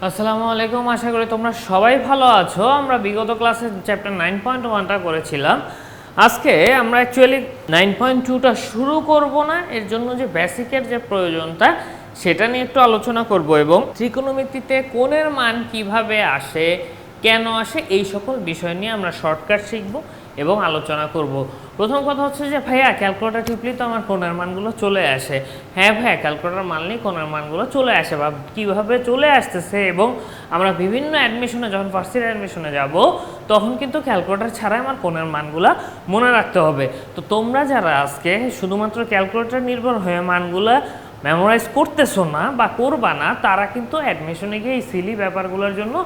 আসসালামু আলাইকুম, আশা করি তোমরা সবাই ভালো আছো। আমরা বিগত ক্লাসে চ্যাপ্টার 9.1টা করেছিলাম। আজকে আমরা অ্যাকচুয়ালি 9.2টা শুরু করব না, এর জন্য যে বেসিকের যে প্রয়োজনটা সেটা নিয়ে একটু আলোচনা করব এবং ত্রিকোণমিতিতে কোণের মান কিভাবে আসে, কেন আসে, এই সকল বিষয় নিয়ে আমরা শর্টকাট শিখব এবং আলোচনা করব। প্রথম কথা হচ্ছে যে ভাইয়া ক্যালকুলেটর টিপলেই তো আমার কোণের মানগুলো চলে আসে। হ্যাঁ ভাইয়া, ক্যালকুলেটর মানলেই কোণের মানগুলো চলে আসে, বা কীভাবে চলে আসতেছে এবং আমরা বিভিন্ন অ্যাডমিশনে যখন ফার্স্ট ইয়ার অ্যাডমিশনে যাব তখন কিন্তু ক্যালকুলেটর ছাড়াই আমার কোণের মানগুলো মনে রাখতে হবে। তো তোমরা যারা আজকে শুধুমাত্র ক্যালকুলেটর নির্ভর হয়ে মানগুলো মেমোরাইজ করতেছো না বা করবা না, তারা কিন্তু অ্যাডমিশনে গিয়ে এই সিলি ব্যাপারগুলোর জন্য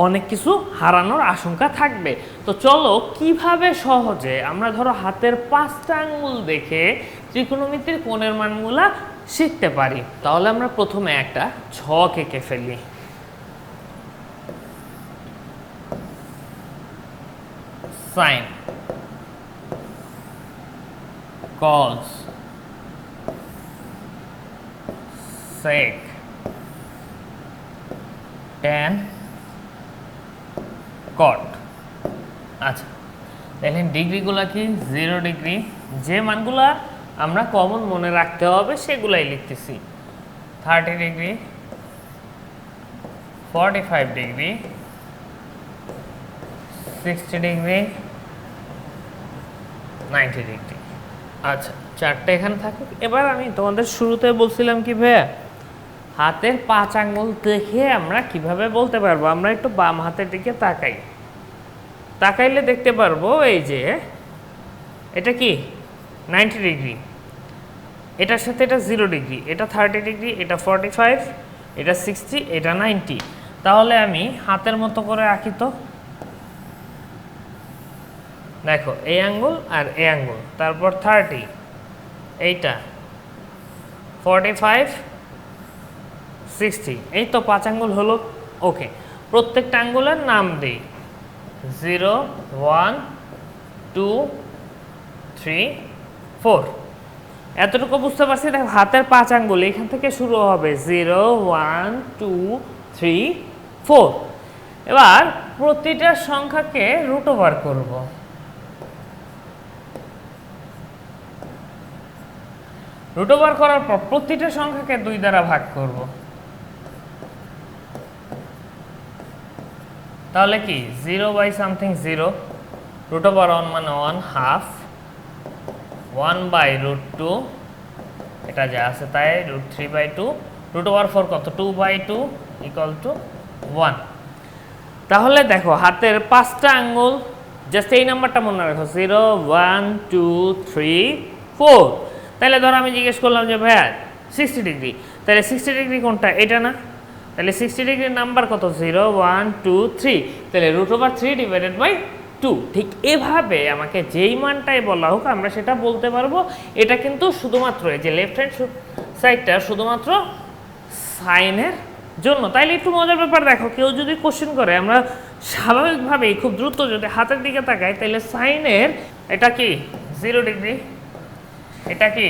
অনেক কিছু হারানোর আশঙ্কা থাকবে। তো চলো কিভাবে সহজে আমরা ধরো হাতের 5টা আঙ্গুল দেখে ত্রিকোণমিতির কোণের মানগুলা শিখতে পারি। তাহলে আমরা প্রথমে একটা ছক এঁকে ফেলি। সাইন, কস, সেক, ট্যান, কট। আচ্ছা, দেখেন ডিগ্রিগুলা কি 0 ডিগ্রি, যে মানগুলা আমরা কমন মনে রাখতে হবে সেগুলাই লিখতেছি। 30 ডিগ্রি, 45 ডিগ্রি, 60 ডিগ্রি, 90 ডিগ্রি। আচ্ছা, চারটে এখানে থাকুক। এবার আমি তোমাদের শুরুতে বলছিলাম কি ভাইয়া, হাতের 5 আঙ্গুল দেখে আমরা কিভাবে বলতে পারবো। আমরা একটু বাম হাতের দিকে তাকাইলে দেখতে পারবো এই যে এটা কি 90 ডিগ্রি, এটার সাথে এটা 0 ডিগ্রি, এটা 30 ডিগ্রি, এটা 45, এটা 60, এটা 90। তাহলে আমি হাতের মতো করে আঁকি। তো দেখো এই আঙ্গুল আর এই আঙ্গুল, তারপর 30, এইটা 45, 60, এই তো 5 আঙ্গুল হলো। ওকে, প্রত্যেকটা আঙ্গুলের নাম দিই। 0, 1, 2, 3, 4। এতটুকু বুঝতে পারছি। দেখো হাতের 5 আঙ্গুল এখান থেকে শুরু হবে 0, 1, 2, 3, 4। এবার প্রতিটা সংখ্যাকে রুট ওভার করব। রুট ওভার করার পর প্রতিটা সংখ্যাকে 2 দ্বারা ভাগ করব। তাহলে কি 0 বাই সামথিং 0, রুট ওভার 1 মানে 1 হাফ, 1 বাই রুট 2, এটা যা আছে তাই, রুট 3 বাই 2, রুট ওভার 4 কত, 2 বাই 2 ইকুয়াল টু 1। তাহলে দেখো হাতের 5টা আঙ্গুল, জাস্ট এই নাম্বারটা মনে রাখো, 0, 1, 2, 3, 4। তাহলে ধরো আমি জিজ্ঞেস করলাম যে ভাইয়া 60 ডিগ্রি, তাহলে 60 ডিগ্রি কোনটা, এটা না? তাহলে 60 ডিগ্রির নাম্বার কত, 0, 1, 2, 3, তাহলে রুট ওভার 3 ডিভাইডেড বাই 2। ঠিক এভাবে আমাকে যেই মানটাই বলা হোক আমরা সেটা বলতে পারবো। এটা কিন্তু শুধুমাত্র এই যে লেফট হ্যান্ড সাইডটা শুধুমাত্র সাইনের জন্য। তাইলে একটু মজার ব্যাপার দেখো, কেউ যদি কোশ্চেন করে আমরা স্বাভাবিকভাবেই খুব দ্রুত যদি হাতের দিকে তাকাই, তাহলে সাইনের এটা কি 0 ডিগ্রি, এটা কি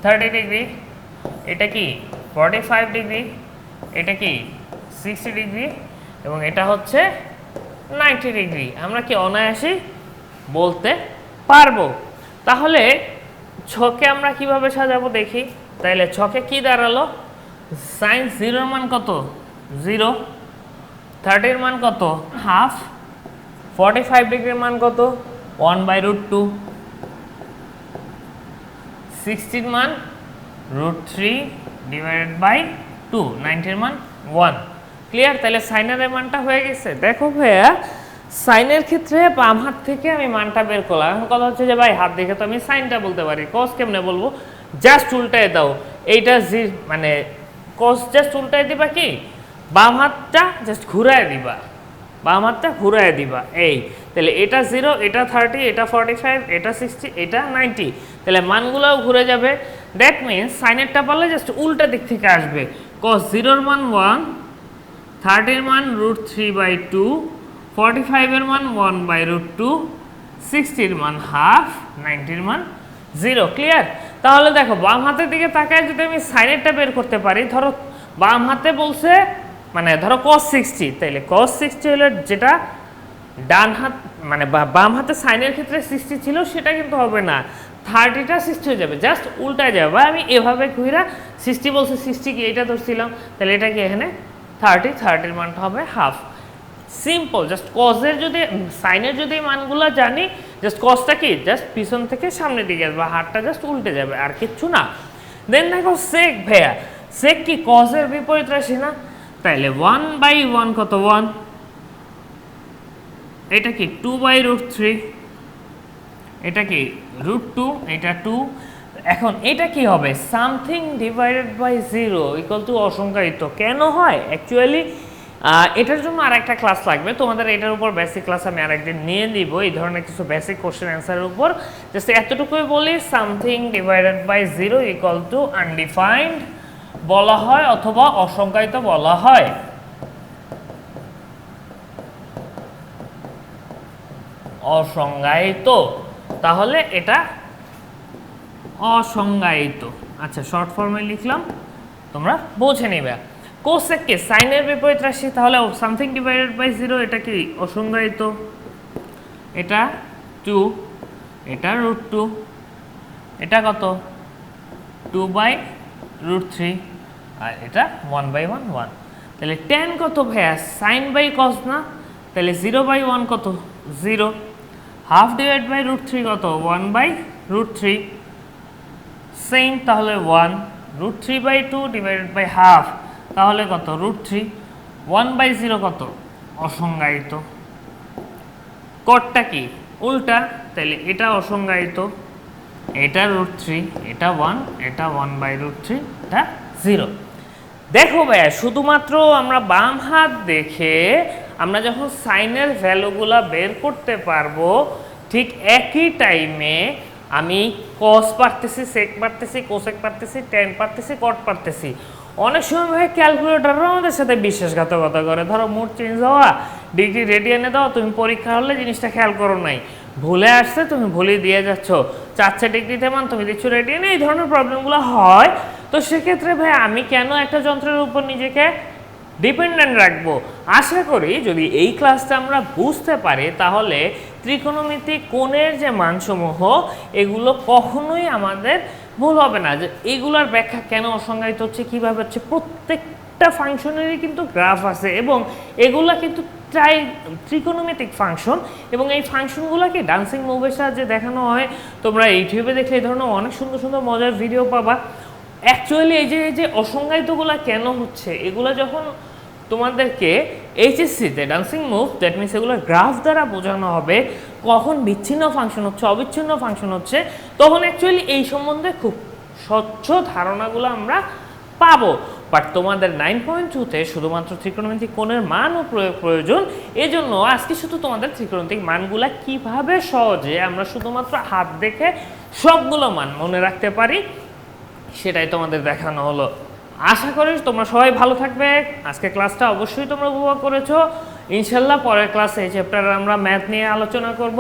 30 ডিগ্রি, এটা কি 45 ডিগ্রি, এটা কি 60 ডিগ্রি এবং এটা হচ্ছে 90 ডিগ্রি। আমরা কি অনায়াসেই বলতে পারবো। তাহলে ছকে আমরা কিভাবে সাজাবো দেখি। তাহলে ছকে কি দাঁড়ালো, সাইন 0 এর মান কত, 0, 30 এর মান কত, হাফ, 45 ডিগ্রির মান কত, 1 বাই রুট 2, 60 এর মান রুট 3 ডিভাইডেড বাই 2, 90 এর মান 1। ক্লিয়ার? তাহলে সাইনের মানটা হয়ে গেছে। দেখো ভাইয়া, সাইনের ক্ষেত্রে বাম হাত থেকে আমি মানটা বের করলাম। এখন কথা হচ্ছে যে ভাই হাত দেখে তো আমি সাইনটা বলতে পারি, কস কেমনে বলবো? জাস্ট উল্টায় দাও, এইটা মানে কস জাস্ট উল্টায় দিবা, কি বাম হাতটা জাস্ট ঘুরায় দিবা, বাম হাতটা ঘুরায় দিবা। এই তাহলে এটা 0, এটা 30, এটা 45, এটা 60, এটা 90। তাহলে মানগুলোও ঘুরে যাবে। দ্যাট মিনস সাইনেরটা পারলে জাস্ট উল্টা দিক থেকে আসবে। কস 0 এর মান 1, 30 এর মান রুট 3 বাই 2, 45 এর মান 1 বাই রুট 2, 60 এর মান হাফ, 90 এর মান 0। ক্লিয়ার? তাহলে দেখো বাম হাতের দিকে তাকায় যদি আমি সাইনেরটা বের করতে পারি, ধরো বাম হাতে বলছে মানে ধরো cos 60, তাইলে cos 60 হলো যেটা ডান হাত মানে বাম হাতে সাইনের ক্ষেত্রে 60 ছিল সেটা কিন্তু হবে না, 30টা 60 হয়ে যাবে, জাস্ট উল্টায় যাবে। আমি এভাবে ঘুরা 60 বলছে, 60 কি এটা ধরছিলাম, তাহলে এটা কি এখানে 30 মানটা হবে হাফ। সিম্পল, জাস্ট কজের যদি সাইনের যদি মানগুলো জানি, জাস্ট কজটা কি জাস্ট পিছন থেকে সামনের দিকে আসবে, হাতটা জাস্ট উল্টে যাবে, আর কিচ্ছু না। দেন দেখো সেক, ভাইয়া সেক কি কজের বিপরীত রাশি না, তাইলে 1/1 কত 1, এটা কি 2/√3, এটা কি √2, এটা 2। এখন এটা কি হবে, something divided by 0 equal to অসংখ্যায়িত। কেন হয় অ্যাকচুয়ালি এটার জন্য আর একটা ক্লাস লাগবে তোমাদের, এটার উপর বেসিক ক্লাস আমি আরেকদিন নিয়ে নিব, এই ধরনের কিছু বেসিক কোশ্চেন অ্যান্সারের উপর। জাস্ট এতটুকুই বলি, something divided by 0 equal to undefined বলা হয় অথবা অসংখ্যায়িত বলা হয়। অসংজ্ঞায়িত, তাহলে এটা অসংজ্ঞায়িত। আচ্ছা, শর্ট ফর্মে লিখলাম, তোমরা বুঝে নিবে। কোসেক কে সাইনের বিপরীত রাশি, তাহলে সামথিং ডিভাইডেড বাই 0 এটা কি অসংজ্ঞায়িত, এটা 2, এটা √2, এটা কত 2/√3, আর এটা 1/1 1। তাহলে tan কত ভাইয়া, সাইন বাই কস না, তাহলে 0/1 কত 0, হাফ ডিভাইড বাই √3 কত 1/√3, সেম তাহলে 1, √3/2 ডিভাইডেড বাই হাফ তাহলে কত √3, 1/0 কত অসংজ্ঞায়িত। কটটা কি উল্টা, তাহলে এটা অসংজ্ঞায়িত, এটা √3, এটা 1, এটা 1/√3, এটা 0। দেখো ভাইয়া শুধুমাত্র আমরা বাম হাত দেখে আমরা যখন সাইনের ভ্যালুগুলা বের করতে পারবো, ঠিক একই টাইমে আমি কস পারতেছি, সেক পারতেছি, কোসেক পারতেছি, ট্যান পারতেছি, কট পারতেছি। অনেক সময় ভাই ক্যালকুলেটরও আমাদের সাথে বিশ্বাসঘাতকতা করে, ধরো মুড চেঞ্জ হওয়া, ডিগ্রি রেডিয়ানে দাও, তুমি পরীক্ষা হলে জিনিসটা খেয়াল করো নাই, ভুলে আসছে তুমি ভুলে দিয়ে যাচ্ছ, 4 ডিগ্রিতে মান তুমি দিচ্ছ রেডিয়ানে, এই ধরনের প্রবলেমগুলো হয়। তো সেক্ষেত্রে ভাই আমি কেন একটা যন্ত্রের উপর নিজেকে ডিপেন্ডেন্ট রাখবো? আশা করি যদি এই ক্লাসটা আমরা বুঝতে পারি তাহলে ত্রিকোণমিতিক কোণের যে মানসমূহ এগুলো কখনোই আমাদের ভুল হবে না, যে এগুলার ব্যাখ্যা কেন অসংজ্ঞায়িত হচ্ছে, কীভাবে হচ্ছে, প্রত্যেকটা ফাংশনেরই কিন্তু গ্রাফ আছে এবং এগুলা কিন্তু ত্রিকোণমিতিক ফাংশন, এবং এই ফাংশনগুলোকে ডান্সিং মুভের সাহায্যে দেখানো হয়। তোমরা ইউটিউবে দেখলে এই ধরনের অনেক সুন্দর সুন্দর মজার ভিডিও পাবা। অ্যাকচুয়ালি এই যে অসংজ্ঞায়িতগুলো কেন হচ্ছে, এগুলো যখন তোমাদেরকে এইচএসসিতে ডান্সিং মুভ, দ্যাট মিনস এগুলো গ্রাফ দ্বারা বোঝানো হবে কখন বিচ্ছিন্ন ফাংশন হচ্ছে, অবিচ্ছিন্ন ফাংশন হচ্ছে, তখন অ্যাকচুয়ালি এই সম্বন্ধে খুব স্বচ্ছ ধারণাগুলো আমরা পাবো। বাট তোমাদের 9.2-তে শুধুমাত্র ত্রিকোণমিতিক কোণের মানও প্রয়োজন, এজন্য আজকে শুধু তোমাদের ত্রিকোণমিতিক মানগুলা কিভাবে সহজে আমরা শুধুমাত্র হাত দেখে সবগুলো মান মনে রাখতে পারি সেটাই তোমাদের দেখানো হলো। আশা করি তোমরা সবাই ভালো থাকবে। আজকে ক্লাসটা অবশ্যই তোমরা উপভোগ করেছো। ইনশাল্লাহ পরের ক্লাসে এই চ্যাপ্টারে আমরা ম্যাথ নিয়ে আলোচনা করব।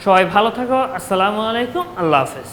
সবাই ভালো থাকো। আসসালামু আলাইকুম, আল্লাহ হাফেজ।